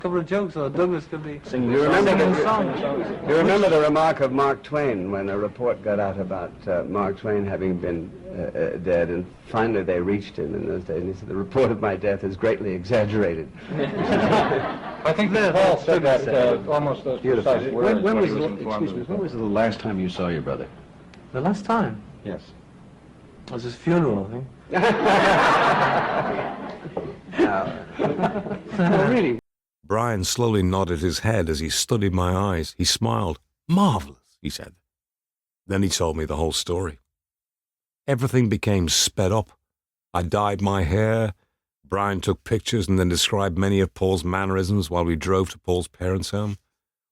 couple of jokes, or Douglas could be singing a song. You remember the remark of Mark Twain when a report got out about Mark Twain having been dead, and finally they reached him in those days, and he said, "The report of my death is greatly exaggerated." I think Paul said that almost those precise words. When was the last time you saw your brother? The last time? Yes. It was his funeral, I think. No, really. Brian slowly nodded his head as he studied my eyes. He smiled. "Marvelous," he said. Then he told me the whole story. Everything became sped up. I dyed my hair. Brian took pictures and then described many of Paul's mannerisms while we drove to Paul's parents' home.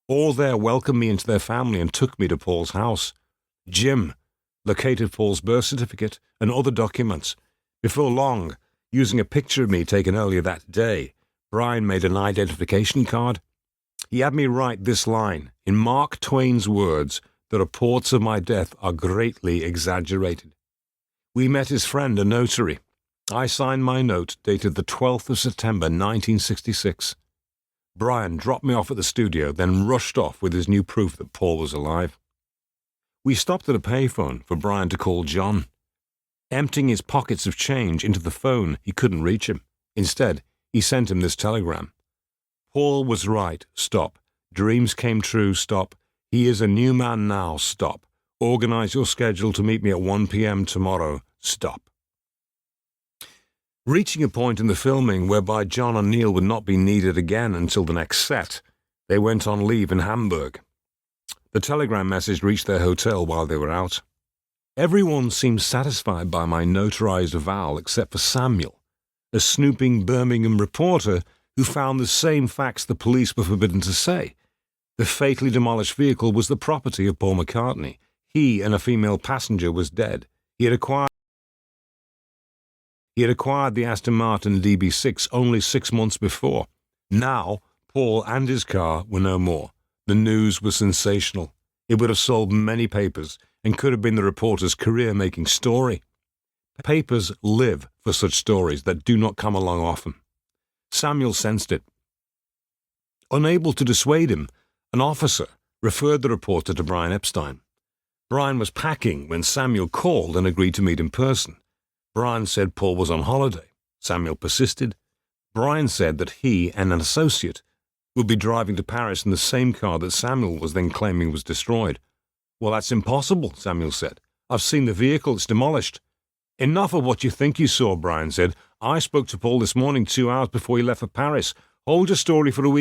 All there welcomed me into their family and took me to Paul's house. Jim located Paul's birth certificate and other documents. Before long, using a picture of me taken earlier that day, Brian made an identification card. He had me write this line, in Mark Twain's words, "The reports of my death are greatly exaggerated." We met his friend, a notary. I signed my note dated the 12th of September 1966. Brian dropped me off at the studio, then rushed off with his new proof that Paul was alive. We stopped at a payphone for Brian to call John. Emptying his pockets of change into the phone, he couldn't reach him. Instead, he sent him this telegram. "Paul was right, stop. Dreams came true, stop. He is a new man now, stop. Organize your schedule to meet me at 1 p.m. tomorrow, stop." Reaching a point in the filming whereby John and Neil would not be needed again until the next set, they went on leave in Hamburg. The telegram message reached their hotel while they were out. Everyone seemed satisfied by my notarized avowal except for Samuel, a snooping Birmingham reporter who found the same facts the police were forbidden to say. The fatally demolished vehicle was the property of Paul McCartney. He and a female passenger was dead. He had acquired the Aston Martin DB6 only 6 months before. Now, Paul and his car were no more. The news was sensational. It would have sold many papers and could have been the reporter's career-making story. Papers live for such stories that do not come along often. Samuel sensed it. Unable to dissuade him, an officer referred the reporter to Brian Epstein. Brian was packing when Samuel called and agreed to meet in person. Brian said Paul was on holiday. Samuel persisted. Brian said that he and an associate would be driving to Paris in the same car that Samuel was then claiming was destroyed. "Well, that's impossible," Samuel said. "I've seen the vehicle, it's demolished." "Enough of what you think you saw," Brian said. "I spoke to Paul this morning 2 hours before he left for Paris. Hold your story for a week